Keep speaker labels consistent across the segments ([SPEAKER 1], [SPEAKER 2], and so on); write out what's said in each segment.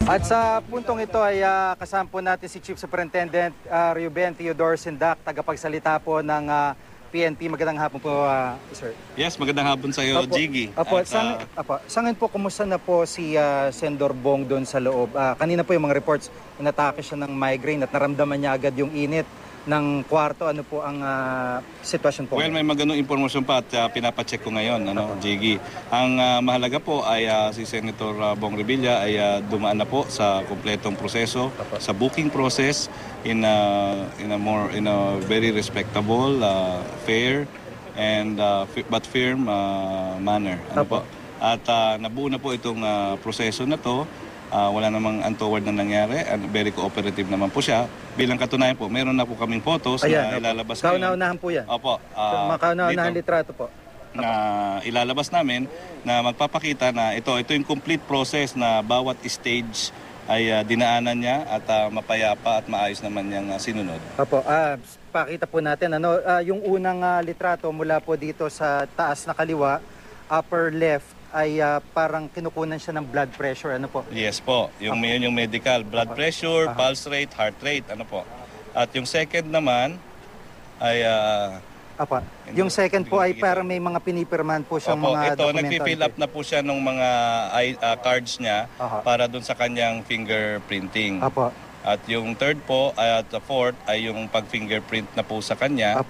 [SPEAKER 1] At sa puntong ito ay kasama po natin si Chief Superintendent Ruben Teodoro Sindak, tagapagsalita po ng PNP. Magandang hapon po, sir.
[SPEAKER 2] Yes, magandang hapon sa iyo, Jiggy.
[SPEAKER 1] Sa ngayon po, kumusta na po si Senador Bong doon sa loob? Kanina po yung mga reports, natake siya ng migraine at naramdaman niya agad yung init ng kwarto. Ano po ang sitwasyon po?
[SPEAKER 2] Well, may magandang impormasyon pa at pinapacheck ko ngayon, Jiggy. Ang mahalaga po ay si Senator Bong Revilla ay dumaan na po sa kumpletong proseso, sa booking process in a very respectable, fair and but firm manner. At nabuo na po itong proseso na to. Wala namang untoward na nangyari and very cooperative naman po siya. Bilang katunayan po, meron na po kaming photos na ilalabas ngayon.
[SPEAKER 1] Kauna-unahan po yan?
[SPEAKER 2] Opo.
[SPEAKER 1] Kauna-unahan litrato po?
[SPEAKER 2] Na ilalabas namin na magpapakita na ito yung complete process na bawat stage ay dinaanan niya at mapayapa at maayos naman niyang sinunod.
[SPEAKER 1] Opo, pakita po natin. Yung unang litrato mula po dito sa taas na kaliwa, upper left, ay parang kinukunan siya ng blood pressure, ano po?
[SPEAKER 2] Yes po, yung medical, blood pressure, pulse rate, heart rate, ano po. At yung second naman ay...
[SPEAKER 1] yung second po ay parang may mga pinipirman po siyang mga dokumento.
[SPEAKER 2] Nagpi-fill up na po siya ng mga cards niya para dun sa kanyang fingerprinting. At yung third po, at the fourth ay yung pag-fingerprint na po sa kanya.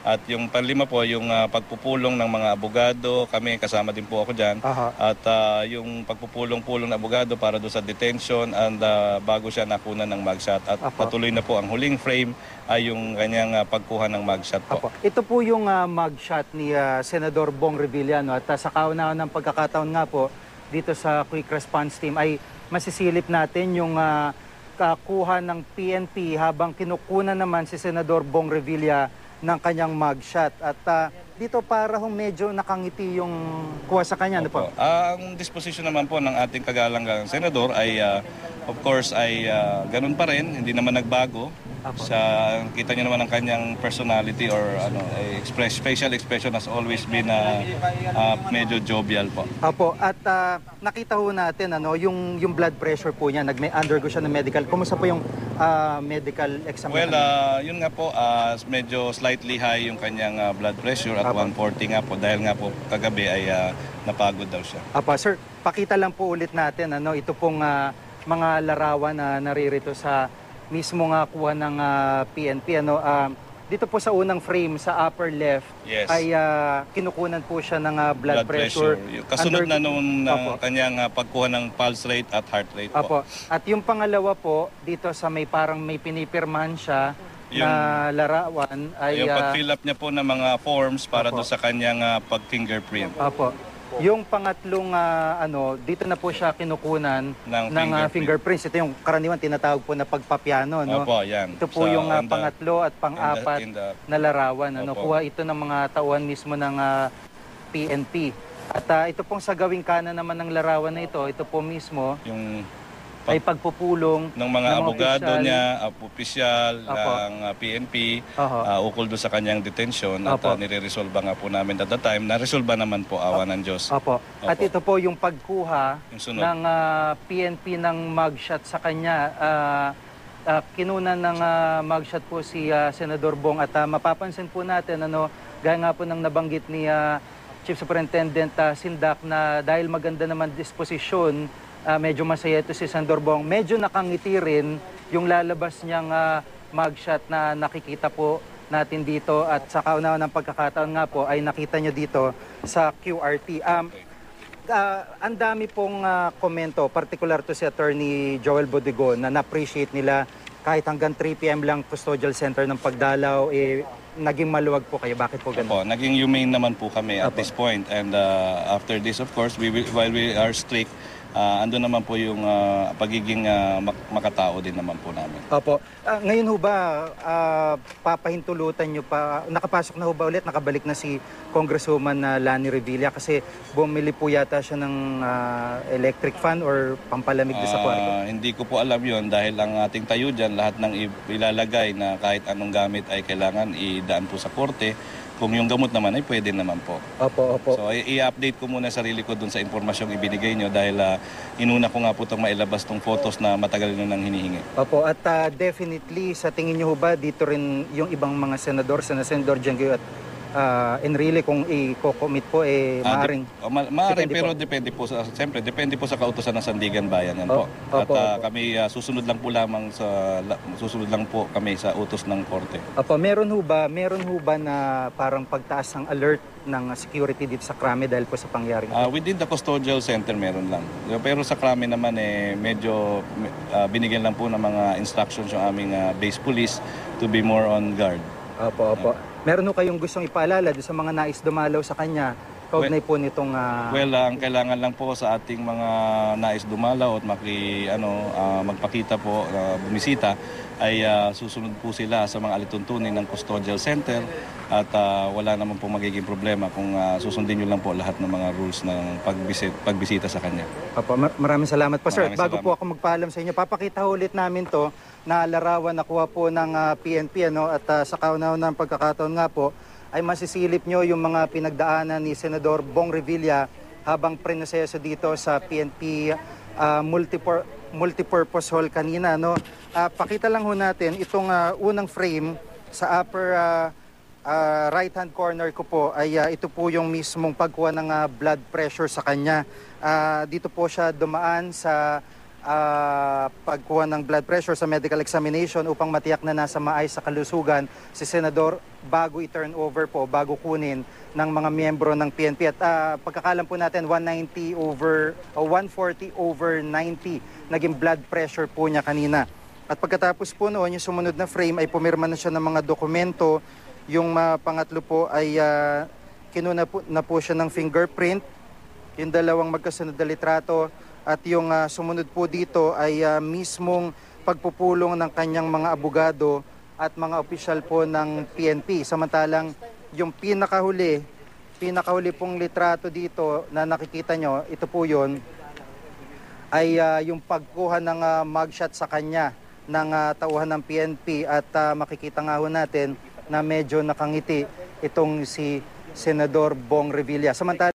[SPEAKER 2] At yung panlima po, yung pagpupulong ng mga abogado, kami kasama din po ako dyan. At yung pagpupulong-pulong ng abogado para doon sa detention and bago siya nakunan ng mugshot. At patuloy na po ang huling frame ay yung kanyang pagkuha ng mugshot po.
[SPEAKER 1] Ito po yung mugshot ni Senador Bong Revilla. At sa kauna ng pagkakataon nga po, dito sa Quick Response Team ay masisilip natin yung kakuha ng PNP habang kinukunan naman si Senador Bong Revilla ng kanyang mugshot. At dito para medyo nakangiti yung kuha sa kanya. Ano po?
[SPEAKER 2] Ang disposition naman po ng ating kagalang senador ay of course ay ganun pa rin, hindi naman nagbago. Kita niyo naman ang kanyang personality or facial expression has always been medyo jovial po.
[SPEAKER 1] At nakita ho natin yung blood pressure po niya, nag-undergo siya ng medical. Kumusta po yung medical exam?
[SPEAKER 2] Well, yun nga po, medyo slightly high yung kanyang blood pressure at 140 nga po dahil nga po kagabi ay napagod daw siya.
[SPEAKER 1] Sir, pakita lang po ulit natin ito pong mga larawan na naririto sa mismo nga kuha ng PNP. Dito po sa unang frame sa upper left ay kinukunan po siya ng blood pressure.
[SPEAKER 2] Kasunod na nung kanyang pagkuha ng pulse rate at heart rate po.
[SPEAKER 1] At yung pangalawa po, dito sa parang may pinipirmahan siya na larawan ay...
[SPEAKER 2] Yung pag-fill up niya po ng mga forms para doon sa kanyang pag-fingerprint.
[SPEAKER 1] Yung pangatlong dito na po siya kinukunan ng fingerprints. Ito yung karaniwan tinatawag po na pagpapiano.
[SPEAKER 2] Yan.
[SPEAKER 1] Ito po yung pangatlo at pang-apat na larawan. Kuha ito ng mga tauhan mismo ng PNP. At ito pong sa gawing kanan naman ng larawan na ito po mismo yung ay pagpupulong
[SPEAKER 2] ng mga abogado niya, opisyal ng PNP, ukol doon sa kanyang detention at nire-resolve nga po namin at the time. Na-resolve naman po, awa ng Diyos.
[SPEAKER 1] At ito po yung pagkuha ng PNP ng mugshot sa kanya. Kinunan ng mugshot po si Senador Bong at mapapansin po natin, gaya nga po ng nabanggit ni Chief Superintendent Sindak na dahil maganda naman disposisyon, medyo masaya ito si Senador Bong. Medyo nakangiti rin yung lalabas niyang mugshot na nakikita po natin dito. At sa kauna ng pagkakataon nga po ay nakita niyo dito sa QRT. Ang dami pong komento, particular to si Attorney Joel Bodigon, na na-appreciate nila kahit hanggang 3 p.m. lang custodial center ng pagdalaw, naging maluwag po kayo. Bakit po ganun?
[SPEAKER 2] Naging humane naman po kami at this point. And after this, of course, while we are strict, andun naman po yung pagiging makatao din naman po namin.
[SPEAKER 1] Ngayon ho ba, papahintulutan nyo pa, nakapasok na ho ba ulit, nakabalik na si Congresswoman Lani Revilla kasi bumili po yata siya ng electric fan or pampalamig sa kwarto?
[SPEAKER 2] Hindi ko po alam yon dahil ang ating tayo dyan, lahat ng ilalagay na kahit anong gamit ay kailangan idaan po sa korte. Kung yung gamot naman ay pwede naman po.
[SPEAKER 1] Opo, opo.
[SPEAKER 2] So i-update ko muna sarili ko dun sa impormasyong ibinigay nyo dahil inuna ko nga po itong mailabas tong photos na matagal nyo nang hinihingi.
[SPEAKER 1] Opo, at definitely sa tingin niyo ho ba dito rin yung ibang mga senador, Senador Janggoy at Enrile kung i-commit po maaring
[SPEAKER 2] Maaring
[SPEAKER 1] depende
[SPEAKER 2] pero
[SPEAKER 1] po.
[SPEAKER 2] depende po sa siyempre depende po sa kautusan ng Sandigan Bayan yan po. At
[SPEAKER 1] Opo, opo.
[SPEAKER 2] kami susunod lang po kami sa utos ng korte.
[SPEAKER 1] Opo, meron ho ba na parang pagtaas ng alert ng security dito sa Krame dahil po sa pangyaring ito?
[SPEAKER 2] Within the custodial center meron lang. Pero sa Krame naman medyo binigyan lang po ng mga instructions yung aming base police to be more on guard.
[SPEAKER 1] Opo, opo. Meron ho kayong gustong ipaalala doon sa mga nais dumalaw sa kanya kaugnay po nitong
[SPEAKER 2] ang kailangan lang po sa ating mga nais dumalaw at magpakita po, bumisita ay susunod po sila sa mga alituntunin ng custodial center at wala naman po magiging problema kung susundin nyo lang po lahat ng mga rules ng pagbisita sa kanya.
[SPEAKER 1] Opo, maraming salamat po sir.
[SPEAKER 2] Maraming
[SPEAKER 1] Bago
[SPEAKER 2] salamat.
[SPEAKER 1] po ako magpaalam sa inyo, papakita ulit namin to na larawan nakuha po ng PNP at sa kauna-unang pagkakataon nga po ay masisilip nyo yung mga pinagdaanan ni Senador Bong Revilla habang prenoseso dito sa PNP multipurpose hall kanina. Pakita lang ho natin itong unang frame sa upper right hand corner ko po ay ito po yung mismong pagkuha ng blood pressure sa kanya. Dito po siya dumaan sa pagkuha ng blood pressure sa medical examination upang matiyak na nasa maayos sa kalusugan si Senador bago i-turn over po, bago kunin ng mga miyembro ng PNP. At pagkakalam po natin 140/90 naging blood pressure po niya kanina. At pagkatapos po noon, yung sumunod na frame ay pumirma na siya ng mga dokumento. Yung pangatlo po ay kinuna na po siya ng fingerprint, yung dalawang magkasunod na litrato. At yung sumunod po dito ay mismong pagpupulong ng kanyang mga abogado at mga opisyal po ng PNP. Samantalang yung pinakahuli pong litrato dito na nakikita nyo, ito po yun, ay yung pagkuha ng mugshot sa kanya ng tauhan ng PNP. At makikita nga ho natin na medyo nakangiti itong si Senador Bong Revilla. Samantala